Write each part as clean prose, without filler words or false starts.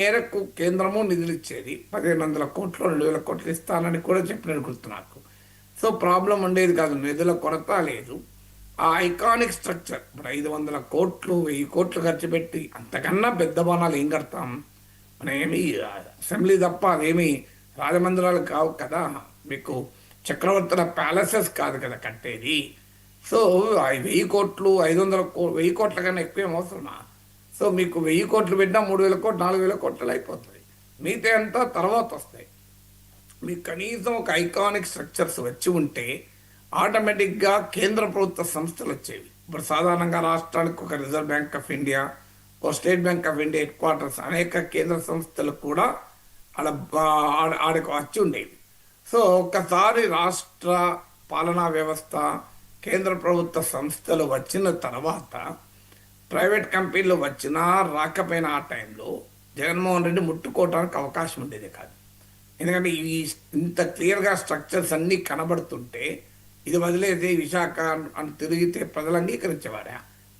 మేరకు కేంద్రము నిధులు ఇచ్చేది 1500 కోట్లు 2000 కోట్లు ఇస్తానని కూడా చెప్పినట్టు గుర్తు నాకు. సో ప్రాబ్లం ఉండేది కాదు, నిధుల కొరత లేదు. ఆ ఐకానిక్ స్ట్రక్చర్ ఇప్పుడు 500 కోట్లు 1000 కోట్లు ఖర్చు పెట్టి అంతకన్నా పెద్ద భవనాలు ఏం కడతాం మనం? ఏమి అసెంబ్లీ తప్ప అదేమి రాజమందిరాలు కావు కదా, మీకు చక్రవర్తుల ప్యాలెసెస్ కాదు కదా కట్టేది. సో 1000 కోట్లు 1000 కోట్ల కన్నా ఎక్కువ ఏం అవసరమా? సో మీకు 1000 కోట్లు పెట్టినా 3000 కోట్లు 4000 కోట్లు అయిపోతుంది. మిగతా అంతా తర్వాత వస్తాయి. మీకు కనీసం ఒక ఐకానిక్ స్ట్రక్చర్స్ వచ్చి ఉంటే ఆటోమేటిక్గా కేంద్ర ప్రభుత్వ సంస్థలు వచ్చేవి. ఇప్పుడు సాధారణంగా రాష్ట్రానికి ఒక రిజర్వ్ బ్యాంక్ ఆఫ్ ఇండియా, ఒక state bank of India head quarters, అనేక కేంద్ర సంస్థలు కూడా ఆడకు వచ్చి ఉండేవి. సో ఒక్కసారి రాష్ట్ర పాలనా వ్యవస్థ కేంద్ర ప్రభుత్వ సంస్థలు వచ్చిన తర్వాత ప్రైవేట్ కంపెనీలు వచ్చినా రాకపోయినా ఆ టైంలో జగన్మోహన్ రెడ్డి ముట్టుకోవడానికి అవకాశం ఉండేది కాదు. ఎందుకంటే ఈ ఇంత క్లియర్గా స్ట్రక్చర్స్ అన్నీ కనబడుతుంటే ఇది వదిలేసి విశాఖ అని తిరిగితే ప్రజలు అంగీకరించేవారా?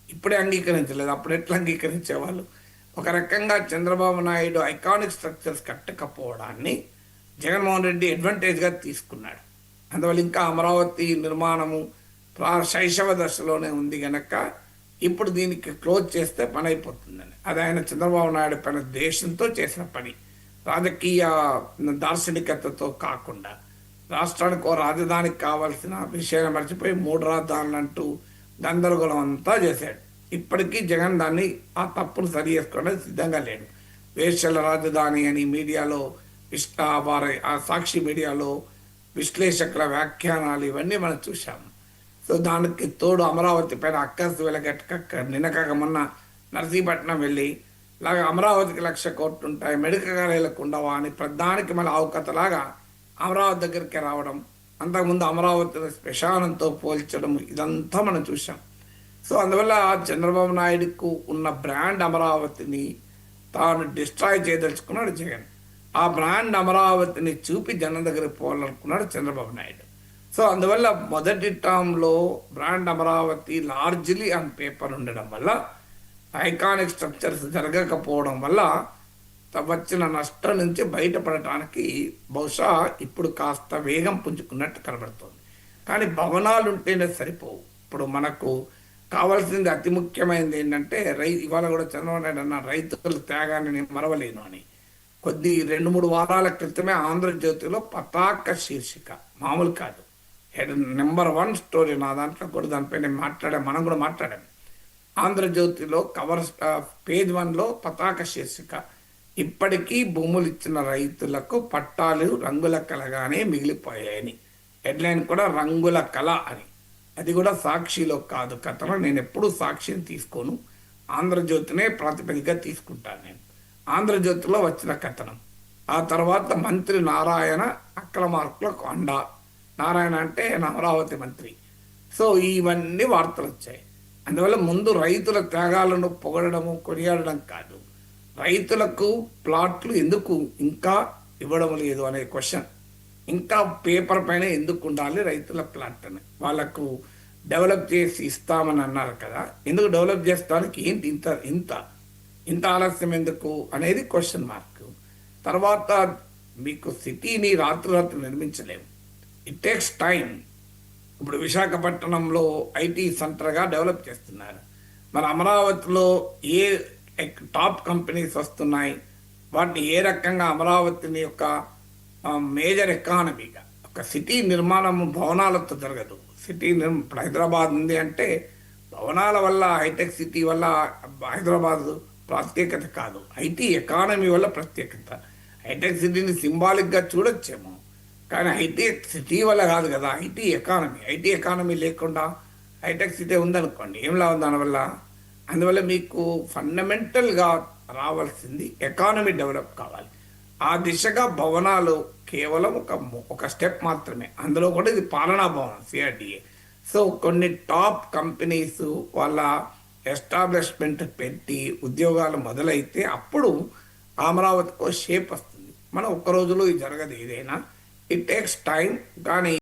ఇప్పుడే అంగీకరించలేదు, అప్పుడు ఎట్లా అంగీకరించేవాళ్ళు? ఒక రకంగా చంద్రబాబు నాయుడు ఐకానిక్ స్ట్రక్చర్స్ కట్టకపోవడాన్ని జగన్మోహన్ రెడ్డి అడ్వాంటేజ్గా తీసుకున్నాడు. అందువల్ల ఇంకా అమరావతి నిర్మాణము శైశవ దశలోనే ఉంది కనుక ఇప్పుడు దీనికి క్లోజ్ చేస్తే పని అయిపోతుందని అది ఆయన చంద్రబాబు నాయుడు పైన దేశంతో చేసిన పని. రాజకీయ దార్శనికతతో కాకుండా రాష్ట్రానికి ఓ రాజధానికి కావాల్సిన విషయాన్ని మర్చిపోయి 3 రాజధానులు అంటూ గందరగోళం అంతా చేశాడు. ఇప్పటికీ జగన్ దాన్ని ఆ తప్పును సరి చేసుకోవడానికి సిద్ధంగా లేడు. వేశ్యల రాజధాని అని మీడియాలో వారి ఆ సాక్షి మీడియాలో విశ్లేషకుల వ్యాఖ్యానాలు ఇవన్నీ మనం చూసాము. సో దానికి తోడు అమరావతి పైన అక్కసు వెలగట్టుక నిన్నకాక మొన్న నర్సీపట్నం వెళ్ళి ఇలాగ అమరావతికి 1,00,000 కోట్లు ఉంటాయి, మెడికల్ కాలేజీలకు ఉండవా అని ప్రధానికి మళ్ళీ అవకతలాగా అమరావతి దగ్గరికి రావడం, అంతకుముందు అమరావతిని శ్మశానంతో పోల్చడం, ఇదంతా మనం చూసాం. సో అందువల్ల చంద్రబాబు నాయుడుకు ఉన్న బ్రాండ్ అమరావతిని తాను డిస్ట్రాయ్ చేయదలుచుకున్నాడు జగన్. ఆ బ్రాండ్ అమరావతిని చూపి జనం దగ్గరికి పోవాలనుకున్నాడు చంద్రబాబు నాయుడు. సో అందువల్ల మొదటి టర్మ్లో brand Amaravati largely on paper ఉండడం వల్ల, ఐకానిక్ స్ట్రక్చర్స్ జరగకపోవడం వల్ల వచ్చిన నష్టం నుంచి బయటపడటానికి బహుశా ఇప్పుడు కాస్త వేగం పుంజుకున్నట్టు కనబడుతుంది. కానీ భవనాలు ఉంటేనే సరిపోవు. ఇప్పుడు మనకు కావాల్సింది అతి ముఖ్యమైనది ఏంటంటే ఇవాళ కూడా చంద్రబాబు నాయుడు అన్న రైతుల త్యాగాన్ని నేను మరవలేను అని. 2-3 వారాల క్రితమే ఆంధ్రజ్యోతిలో పతాక శీర్షిక, మామూలు కాదు, నెంబర్ 1 స్టోరీ. నా దాంట్లో కూడా దానిపై నేను మనం కూడా మాట్లాడాం. ఆంధ్రజ్యోతిలో కవర్ పేజ్ 1లో పతాక శీర్షిక, ఇప్పటికీ భూములు ఇచ్చిన రైతులకు పట్టాలు రంగుల కలగానే మిగిలిపోయాయని. హెడ్లైన్ కూడా రంగుల కళ అని. అది కూడా సాక్షిలో కాదు కథనం. నేను ఎప్పుడూ సాక్షిని తీసుకోను, ఆంధ్రజ్యోతినే ప్రాతిపదికగా తీసుకుంటాను నేను. ఆంధ్రజ్యోతిలో వచ్చిన కథనం. ఆ తర్వాత మంత్రి నారాయణ అక్రమార్కులకు అండ. నారాయణ అంటే అమరావతి మంత్రి. సో ఇవన్నీ వార్తలు వచ్చాయి. అందువల్ల ముందు రైతుల త్యాగాలను పొగడము కొనియాడడం కాదు, రైతులకు ప్లాట్లు ఎందుకు ఇంకా ఇవ్వడం లేదు అనే క్వశ్చన్. ఇంకా పేపర్ పైన ఎందుకు ఉండాలి రైతుల ప్లాట్ అని? వాళ్ళకు డెవలప్ చేసి ఇస్తామని అన్నారు కదా, ఎందుకు డెవలప్ చేస్తానికి ఏంటి ఇంత ఆలస్యం ఎందుకు అనేది క్వశ్చన్ మార్క్. తర్వాత మీకు సిటీని రాత్రి నిర్మించలేము, ఇట్ టేక్స్ టైం. ఇప్పుడు విశాఖపట్నంలో ఐటీ సెంటర్గా డెవలప్ చేస్తున్నారు. మన అమరావతిలో ఏ టాప్ కంపెనీస్ వస్తున్నాయి, వాటిని ఏ రకంగా అమరావతిని యొక్క మేజర్ ఎకానమీగా, ఒక సిటీ నిర్మాణం భవనాలతో జరగదు. ఇప్పుడు హైదరాబాద్ ఉంది అంటే భవనాల వల్ల, హైటెక్ సిటీ వల్ల హైదరాబాద్ ప్రత్యేకత కాదు, ఐటీ ఎకానమీ వల్ల ప్రత్యేకత. హైటెక్ సిటీని సింబాలిక్గా చూడొచ్చేమో, కానీ హైటెక్ సిటీ వల్ల కాదు కదా, ఐటీ ఎకానమీ లేకుండా హైటెక్ సిటీ ఉందనుకోండి, ఏం లాభం దానివల్ల? అందువల్ల మీకు ఫండమెంటల్గా రావాల్సింది ఎకానమీ డెవలప్ కావాలి. ఆ దిశగా భవనాలు కేవలం ఒక స్టెప్ మాత్రమే. అందులో కూడా ఇది పాలనా భవనం, సిఆర్డిఏ. సో కొన్ని టాప్ కంపెనీస్ వాళ్ళ ఎస్టాబ్లిష్మెంట్ పెట్టి ఉద్యోగాలు మొదలైతే అప్పుడు అమరావతికో షేప్ వస్తుంది. మనం ఒక్క రోజులో ఇది జరగదు ఏదైనా, ఇట్ టేక్స్ టైం. కానీ